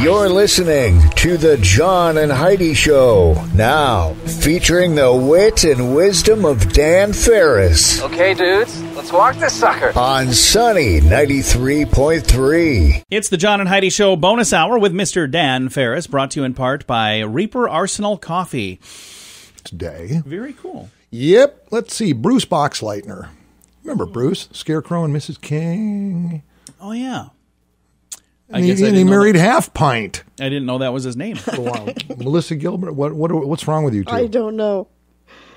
You're listening to the John and Heidi Show, now featuring the wit and wisdom of Dan Farris. Okay, dudes, let's walk this sucker. On Sunny 93.3. It's the John and Heidi Show bonus hour with Mr. Dan Farris, brought to you in part by Reaper Arsenal Coffee. Today. Very cool. Yep. Let's see. Bruce Boxleitner. Remember Bruce? Scarecrow and Mrs. King. Oh, yeah. And he married Half Pint. I didn't know that was his name. Wow. Melissa Gilbert, what's wrong with you two? I don't know.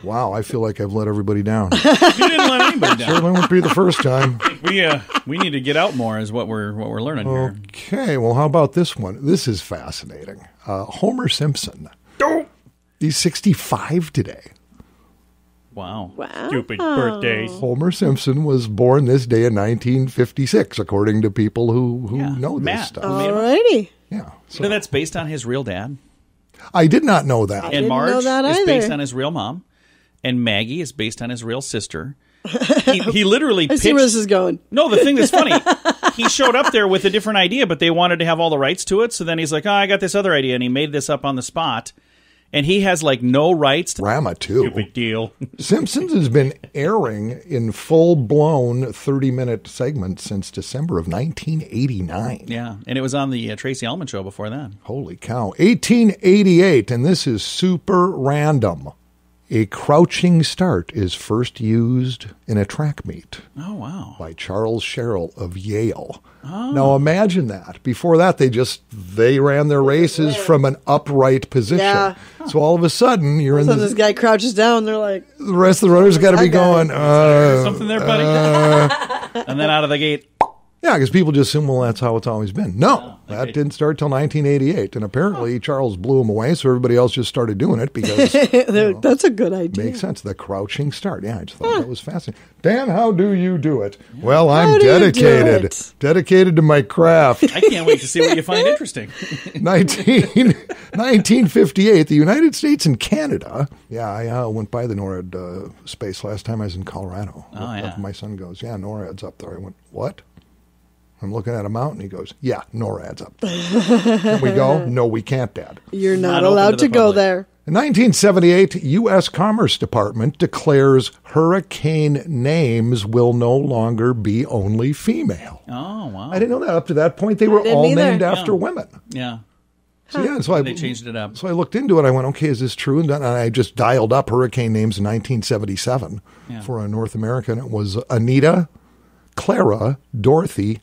Wow, I feel like I've let everybody down. You didn't let anybody down. Certainly won't be the first time. We need to get out more is what we're learning here. Okay, well, how about this one? This is fascinating. Homer Simpson. He's 65 today. Wow. Wow. Stupid birthdays. Homer Simpson was born this day in 1956, according to people who know this stuff. Alrighty. Yeah. So that's based on his real dad. I did not know that. And didn't Marge know that is either. based on his real mom. And Maggie is based on his real sister. He literally I see where this is going. No, the thing that's funny, he showed up there with a different idea, but they wanted to have all the rights to it. So then he's like, I got this other idea. And he made this up on the spot. And he has, like, no rights to Rama, too. Stupid deal. Simpsons has been airing in full-blown 30-minute segments since December of 1989. Yeah, and it was on the Tracy Ullman Show before then. Holy cow. 1888, and this is super random. A crouching start is first used in a track meet. Oh, wow. By Charles Sherrill of Yale. Oh. Now imagine that. Before that, they ran their races from an upright position. Yeah. So all of a sudden, you're in So this guy crouches down. They're like, the rest of the runners got to be going, something there, buddy. And then out of the gate. Yeah, because people just assume, well, that's how it's always been. No, that didn't start till 1988. And apparently Charles blew them away, so everybody else just started doing it because that's a good idea. Makes sense. The crouching start. Yeah, I just thought that was fascinating. Dan, how do you do it? Yeah. Well, I'm dedicated. Dedicated to my craft. I can't wait to see what you find interesting. 1958, the United States and Canada. Yeah, I went by the NORAD space last time I was in Colorado. Oh, yeah. My son goes, yeah, NORAD's up there. I went, what? I'm looking at a mountain. He goes, yeah, NORAD's up there. Can we go? No, we can't, Dad. You're not allowed to go there. In 1978, U.S. Commerce Department declares hurricane names will no longer be only female. Oh, wow. I didn't know that. Up to that point, they were all named after women. Yeah. So they changed it up. So I looked into it. I went, okay, is this true? And then I just dialed up hurricane names in 1977 for North America. And it was Anita, Clara, Dorothy,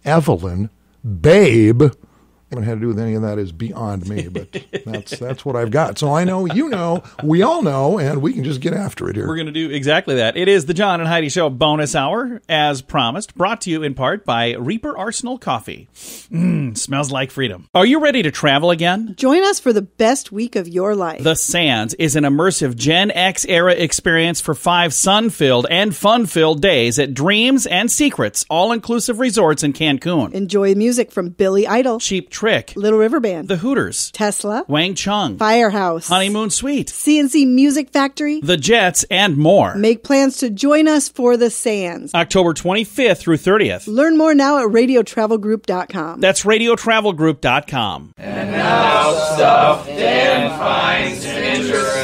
Evelyn, Babe. What it had to do with any of that is beyond me, but that's what I've got. So I know, you know, we all know, and we can just get after it here. We're going to do exactly that. It is the John and Heidi Show bonus hour, as promised, brought to you in part by Reaper Arsenal Coffee. Smells like freedom. Are you ready to travel again? Join us for the best week of your life. The Sands is an immersive Gen X era experience for 5 sun-filled and fun-filled days at Dreams and Secrets all-inclusive resorts in Cancun. Enjoy music from Billy Idol, Cheap Trick, Little River Band, The Hooters, Tesla, Wang Chung, Firehouse, Honeymoon Suite, CNC Music Factory, The Jets, and more. Make plans to join us for the Sands. October 25th through 30th. Learn more now at radiotravelgroup.com. That's radiotravelgroup.com. And now stuff Dan finds interesting.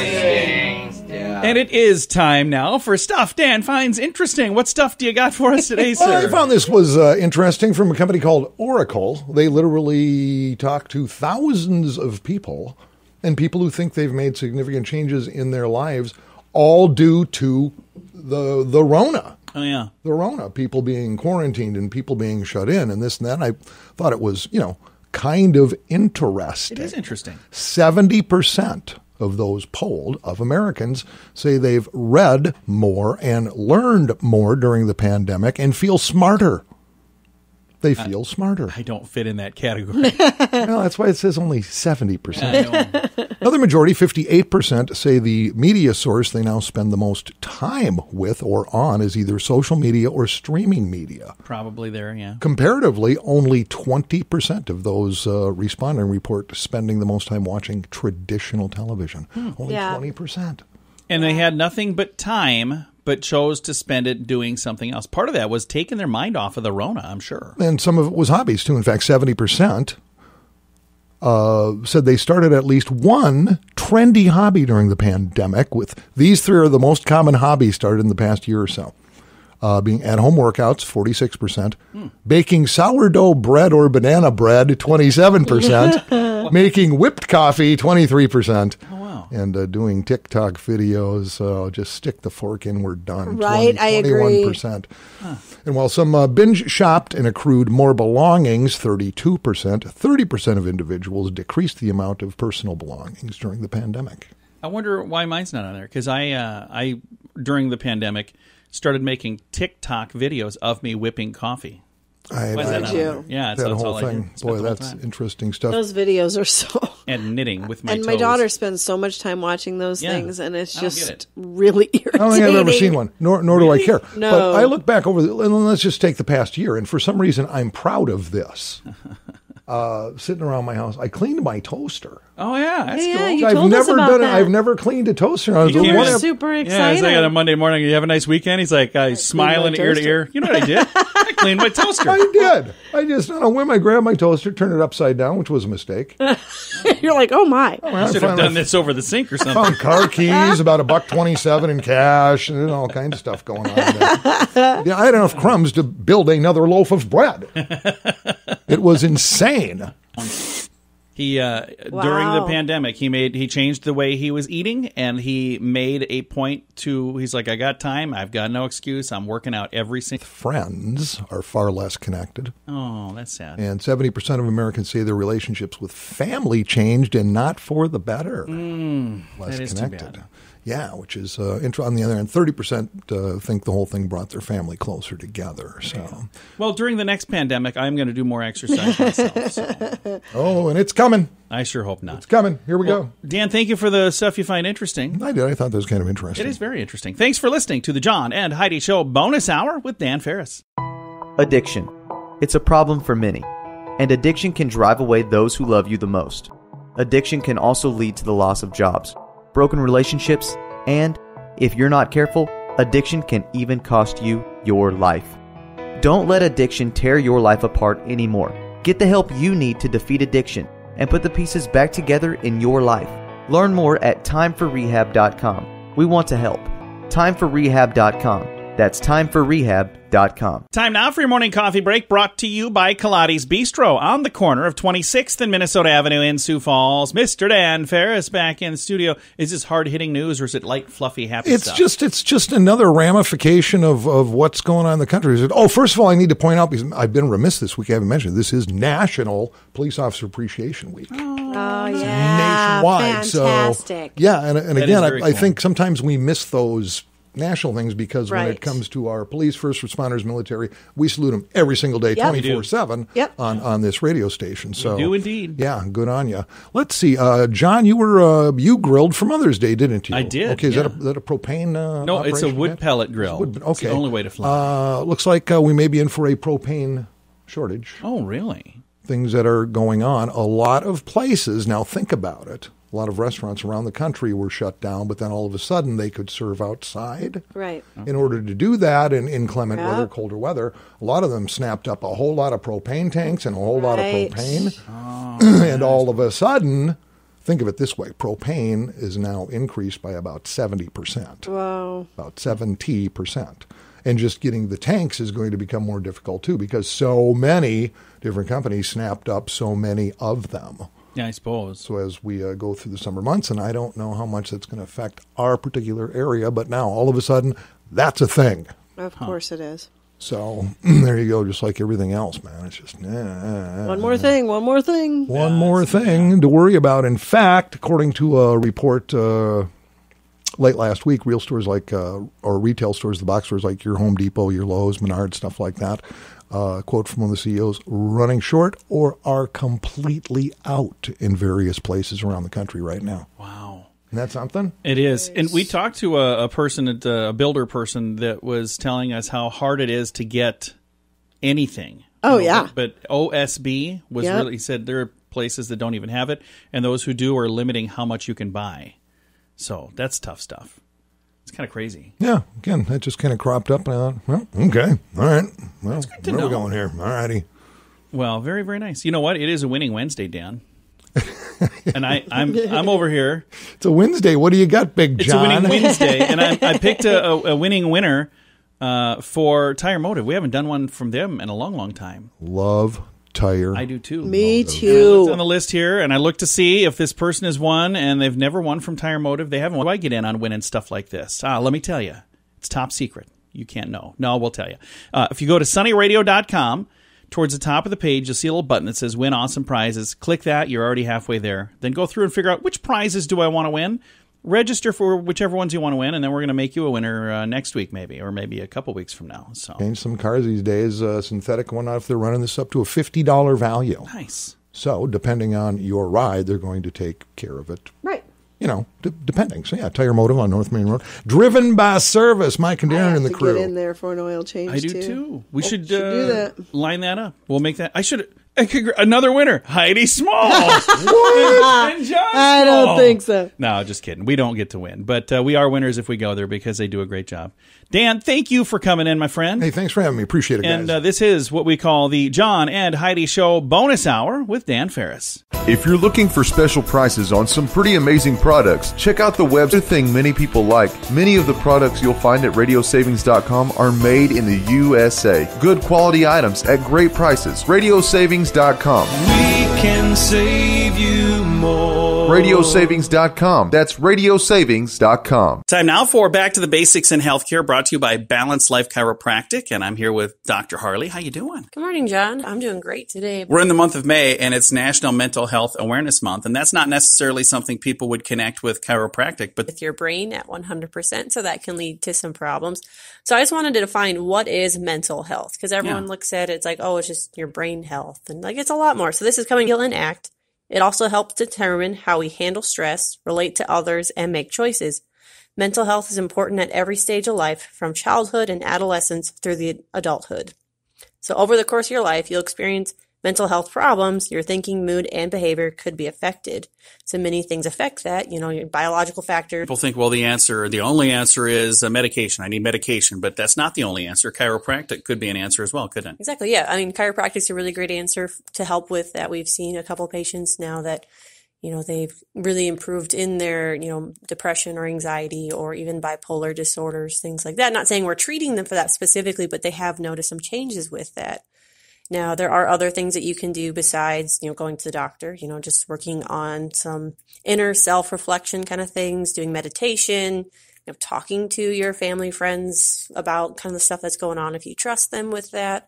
And it is time now for Stuff Dan Finds Interesting. What stuff do you got for us today, sir? Well, I found this was interesting from a company called Oracle. They literally talk to thousands of people and people who think they've made significant changes in their lives, all due to the Rona. Oh, yeah. The Rona, people being quarantined and people being shut in and this and that. And I thought it was, kind of interesting. It is interesting. 70% of those polled of Americans say they've read more and learned more during the pandemic and feel smarter. They feel smarter. I don't fit in that category. Well, that's why it says only 70%. Another majority, 58%, say the media source they now spend the most time with or on is either social media or streaming media. Probably there, yeah. Comparatively, only 20% of those responding report spending the most time watching traditional television. Only 20%. And they had nothing but time, but chose to spend it doing something else. Part of that was taking their mind off of the Rona, I'm sure. And some of it was hobbies, too. In fact, 70% said they started at least one trendy hobby during the pandemic. With these three are the most common hobbies started in the past year or so. Being at-home workouts, 46%. Baking sourdough bread or banana bread, 27%. Making whipped coffee, 23%. Oh, wow. And doing TikTok videos, just stick the fork in, we're done. Right, I agree. 21%. And while some binge shopped and accrued more belongings, 32%, 30% of individuals decreased the amount of personal belongings during the pandemic. I wonder why mine's not on there, because I during the pandemic, started making TikTok videos of me whipping coffee. Why is that not on there? Yeah, that whole thing. Boy, that's interesting stuff. Those videos are so... And knitting with my toes. And my daughter spends so much time watching those things, and it's just really irritating. I don't think I've ever seen one, nor do I care. No. But I look back over, and let's just take the past year, and for some reason, I'm proud of this. Sitting around my house, I cleaned my toaster. Oh, yeah, that's cool. You told us about that. I've never cleaned a toaster. You were super excited. Yeah, it's like on a Monday morning, you have a nice weekend? He's like, smiling ear to ear. You know what I did? I cleaned my toaster. I did. I just, on a whim, I grabbed my toaster, turned it upside down, which was a mistake. You're like, oh my. I should have done this over the sink or something. I found car keys, about $1.27 in cash, and all kinds of stuff going on there. Yeah, I had enough crumbs to build another loaf of bread. It was insane. He during the pandemic, he changed the way he was eating, and he made a point to. He's like, I got time. I've got no excuse. I'm working out every single. Friends are far less connected. Oh, that's sad. And 70% of Americans say their relationships with family changed, and not for the better. Less that is connected. too bad. Yeah, which is on the other hand, 30% think the whole thing brought their family closer together. So, well, during the next pandemic, I'm going to do more exercise myself. So. Oh, and it's coming. I sure hope not. It's coming. Here we go. Dan, thank you for the stuff you find interesting. I did. I thought that was kind of interesting. It is very interesting. Thanks for listening to the John and Heidi Show bonus hour with Dan Farris. Addiction. It's a problem for many, and addiction can drive away those who love you the most. Addiction can also lead to the loss of jobs, broken relationships, and, if you're not careful, addiction can even cost you your life. Don't let addiction tear your life apart anymore. Get the help you need to defeat addiction and put the pieces back together in your life. Learn more at timeforrehab.com. We want to help. timeforrehab.com. That's timeforrehab.com. Time now for your morning coffee break, brought to you by Kaladi's Bistro on the corner of 26th and Minnesota Avenue in Sioux Falls. Mr. Dan Farris back in the studio. Is this hard-hitting news, or is it light, fluffy, happy stuff? It's just another ramification of what's going on in the country. First of all, I need to point out, because I've been remiss this week, I haven't mentioned, this is National Police Officer Appreciation Week. Oh, yeah. Nationwide. Fantastic. So, yeah, and again, cool. I think sometimes we miss those national things, because when Right. it comes to our police, first responders, military, we salute them every single day, 24/7 on this radio station. So, we do indeed. Yeah, good on you. Let's see, John, you grilled for Mother's Day, didn't you? I did. Okay, is yeah. that a propane? No, it's a operation wood yet? pellet grill. Okay, It's the only way to fly. looks like we may be in for a propane shortage. Oh, really? Things that are going on. A lot of places, now think about it, a lot of restaurants around the country were shut down, but then all of a sudden they could serve outside. Right. In order to do that in inclement weather, colder weather, a lot of them snapped up a whole lot of propane tanks and a whole lot of propane. And all of a sudden, think of it this way, propane is now increased by about 70%. Wow. About 70%. And just getting the tanks is going to become more difficult too, because so many different companies snapped up so many of them. Yeah, I suppose. So as we go through the summer months, and I don't know how much that's going to affect our particular area, but now all of a sudden, that's a thing. Of course it is. So there you go, just like everything else, man. It's just One more thing. One more thing to worry about. In fact, according to a report late last week, real stores like, or retail stores, the box stores like your Home Depot, your Lowe's, Menards, stuff like that, quote from one of the CEOs, running short or are completely out in various places around the country right now. Wow. Isn't that something? It is. And we talked to a person, a builder person, that was telling us how hard it is to get anything. Oh, yeah. But OSB was really, he said there are places that don't even have it, and those who do are limiting how much you can buy. So that's tough stuff. It's kind of crazy. Yeah. Again, that just kind of cropped up, and I thought, well, okay. All right. Well, where are we going here? All righty. Well, very, very nice. You know what? It is a winning Wednesday, Dan. And I'm over here. It's a Wednesday. What do you got, Big John? It's a winning Wednesday, and I picked a winning winner for Tire Motive. We haven't done one from them in a long, long time. Love Tire. I do too. Me Motive. too. I looked on the list here, and I looked to see if this person has won, and they've never won from Tire Motive. They haven't won. Why get in on winning stuff like this? Let me tell you. It's top secret. You can't know. No, we'll tell you. If you go to sunnyradio.com, towards the top of the page, you'll see a little button that says Win Awesome Prizes. Click that. You're already halfway there. Then go through and figure out which prizes do I want to win. Register for whichever ones you want to win, and then we're going to make you a winner next week maybe, or maybe a couple weeks from now. So change some cars these days. Synthetic one, if they're running this up to a $50 value. Nice. So depending on your ride, they're going to take care of it. Right. Depending. So, yeah, Tire Motive on North Main Road. Driven by Service, Mike and Darren and the crew. Get in there for an oil change, I do, too. We should do that. Line that up. We'll make that. Another winner, Heidi Small. What? And John I don't Small. think so. No, just kidding. We don't get to win. But we are winners if we go there because they do a great job. Dan, thank you for coming in, my friend. Hey, thanks for having me. Appreciate it, guys. And this is what we call the John and Heidi Show bonus hour with Dan Farris. If you're looking for special prices on some pretty amazing products, check out the web thing many people like. Many of the products you'll find at radiosavings.com are made in the USA. Good quality items at great prices. Radiosavings.com. We can save you more. Radiosavings.com. That's radiosavings.com. Time now for Back to the Basics in Healthcare, brought to you by Balanced Life Chiropractic, and I'm here with Dr. Harley. How you doing? Good morning, John. I'm doing great today. We're in the month of May, and it's National Mental Health Awareness Month, and that's not necessarily something people would connect with chiropractic, but with your brain at 100%, so that can lead to some problems. So I just wanted to define what is mental health, because everyone looks at it, it's like, oh, it's just your brain health, and like it's a lot more. So this is coming to an act. It also helps determine how we handle stress, relate to others, and make choices. Mental health is important at every stage of life, from childhood and adolescence through the adulthood. So over the course of your life, you'll experience mental health problems. Your thinking, mood, and behavior could be affected. So many things affect that, your biological factors. People think, well, the only answer is medication. I need medication, but that's not the only answer. Chiropractic could be an answer as well, couldn't it? Exactly, yeah. I mean, chiropractic is a really great answer to help with that. We've seen a couple of patients now that they've really improved in their, depression or anxiety or even bipolar disorders, things like that. Not saying we're treating them for that specifically, but they have noticed some changes with that. Now, there are other things that you can do besides, going to the doctor, just working on some inner self-reflection kind of things, doing meditation, talking to your family, friends about kind of the stuff that's going on if you trust them with that.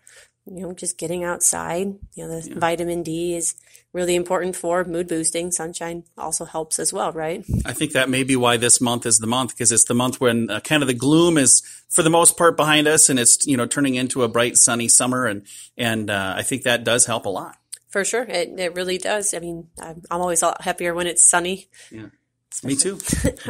Just getting outside. Vitamin D is really important for mood boosting. Sunshine also helps as well, right? I think that may be why this month is the month, because it's the month when kind of the gloom is, for the most part, behind us, and it's turning into a bright, sunny summer, and I think that does help a lot. For sure, it really does. I mean, I'm always a lot happier when it's sunny. Yeah. Me too.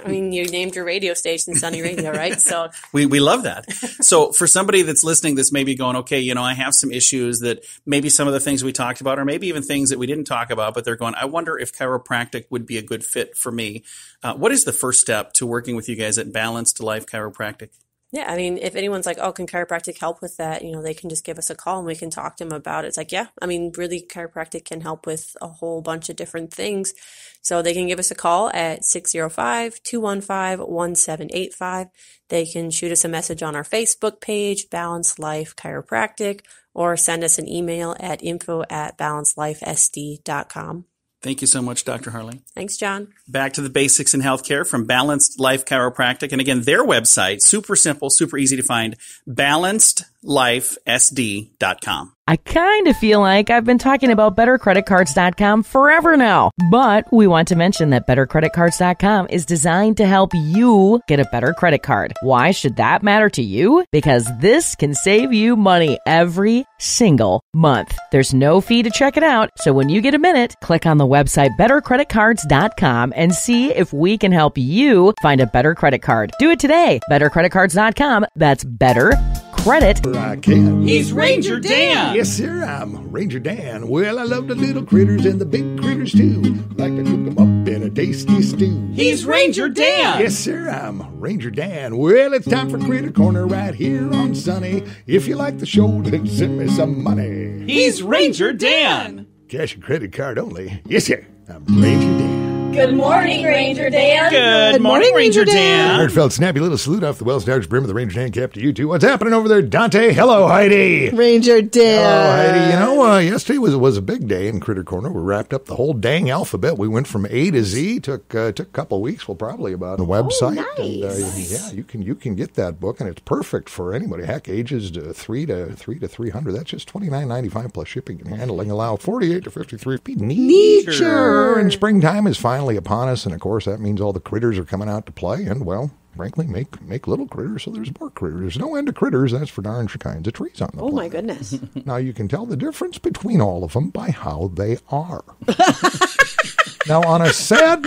I mean, you named your radio station Sunny Radio, right? So we love that. So for somebody that's listening that's maybe going, okay, I have some issues that maybe some of the things we talked about, or maybe even things that we didn't talk about, but they're going, I wonder if chiropractic would be a good fit for me. What is the first step to working with you guys at Balanced Life Chiropractic? Yeah, I mean, if anyone's like, oh, can chiropractic help with that? They can just give us a call and we can talk to them about it. It's like, yeah, I mean, really, chiropractic can help with a whole bunch of different things. So they can give us a call at 605-215-1785. They can shoot us a message on our Facebook page, Balanced Life Chiropractic, or send us an email at info@balancedlifesd.com. Thank you so much, Dr. Harley. Thanks, John. Back to the basics in healthcare from Balanced Life Chiropractic. And again, their website, super simple, super easy to find, balancedlifesd.com. I kind of feel like I've been talking about BetterCreditCards.com forever now, but we want to mention that BetterCreditCards.com is designed to help you get a better credit card. Why should that matter to you? Because this can save you money every single month. There's no fee to check it out, so when you get a minute, click on the website BetterCreditCards.com and see if we can help you find a better credit card. Do it today. BetterCreditCards.com. That's better credit. I can. He's Ranger Dan. Yes, sir, I'm Ranger Dan. Well, I love the little critters and the big critters too. Like to cook them up in a tasty stew. He's Ranger Dan. Yes, sir, I'm Ranger Dan. Well, it's time for Critter Corner right here on Sunny. If you like the show, then send me some money. He's Ranger Dan. Cash and credit card only. Yes, sir. I'm Ranger Dan. Good morning, Ranger Dan. Good morning, Ranger Dan. Heartfelt, snappy little salute off the well-starched brim of the Ranger Dan cap to you two. What's happening over there, Dante? Hello, Heidi. Ranger Dan. Hello, Heidi. You know, yesterday was a big day in Critter Corner. We wrapped up the whole dang alphabet. We went from A to Z. Took a couple of weeks. Well, probably about the website. Oh, nice. And, you can get that book, and it's perfect for anybody. Heck, ages 3 to 300. That's just $29.95 plus shipping and handling. Allow 48 to 53 feet. Nature. And springtime is finally upon us, and of course that means all the critters are coming out to play, and well, frankly, make little critters so there's more critters. There's no end to critters. That's for darn sure kinds of trees on the planet. Oh my goodness. Now you can tell the difference between all of them by how they are. Now on a sad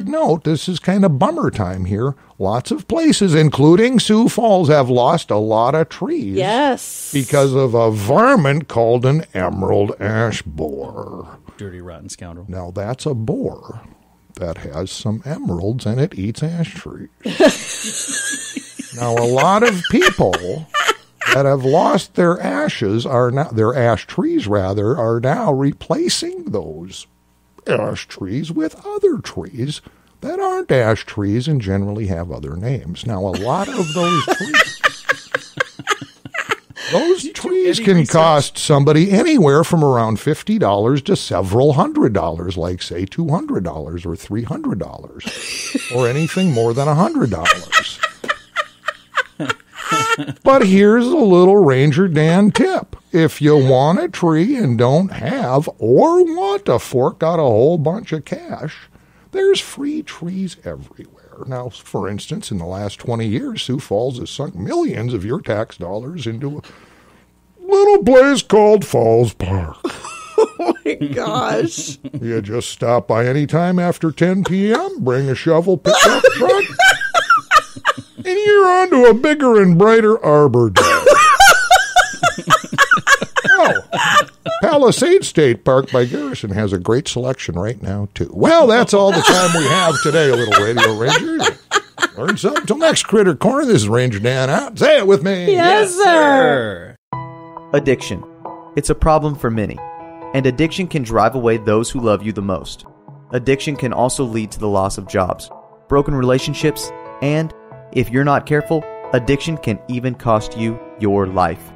note, this is kind of bummer time here. Lots of places, including Sioux Falls, have lost a lot of trees. Yes. Because of a varmint called an emerald ash borer. Dirty, rotten scoundrel. Now, that's a boar that has some emeralds and it eats ash trees. Now, a lot of people that have lost their ash trees are now replacing those ash trees with other trees that aren't ash trees and generally have other names. Now, a lot of those trees can cost somebody anywhere from around $50 to several $100, like, say, $200 or $300, or anything more than $100. But here's a little Ranger Dan tip. If you want a tree and don't have or want to fork out a whole bunch of cash, there's free trees everywhere. Now, for instance, in the last 20 years, Sioux Falls has sunk millions of your tax dollars into a little place called Falls Park. Oh, my gosh. You just stop by any time after 10 p.m., bring a shovel, pickup truck, and you're on to a bigger and brighter Arbor Day. Palisade State Park by Garrison has a great selection right now, too. Well, that's all the time we have today, little Radio Ranger. Learn something. Until next Critter Corner, this is Ranger Dan out. Say it with me. Yes, sir. Addiction. It's a problem for many, and addiction can drive away those who love you the most. Addiction can also lead to the loss of jobs, broken relationships, and, if you're not careful, addiction can even cost you your life.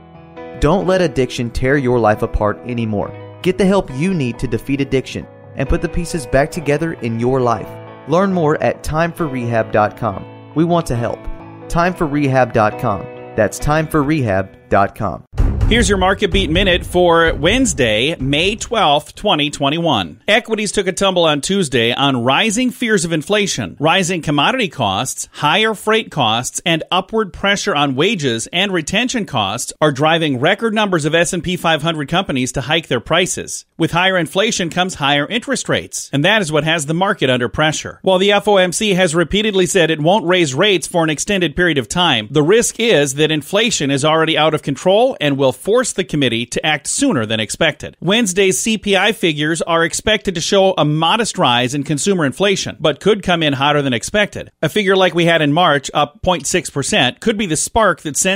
Don't let addiction tear your life apart anymore. Get the help you need to defeat addiction and put the pieces back together in your life. Learn more at timeforrehab.com. We want to help. timeforrehab.com. That's timeforrehab.com. Here's your Market Beat Minute for Wednesday, May 12th, 2021. Equities took a tumble on Tuesday on rising fears of inflation, rising commodity costs, higher freight costs, and upward pressure on wages and retention costs are driving record numbers of S&P 500 companies to hike their prices. With higher inflation comes higher interest rates, and that is what has the market under pressure. While the FOMC has repeatedly said it won't raise rates for an extended period of time, the risk is that inflation is already out of control and will force the committee to act sooner than expected. Wednesday's CPI figures are expected to show a modest rise in consumer inflation, but could come in hotter than expected. A figure like we had in March, up 0.6%, could be the spark that sends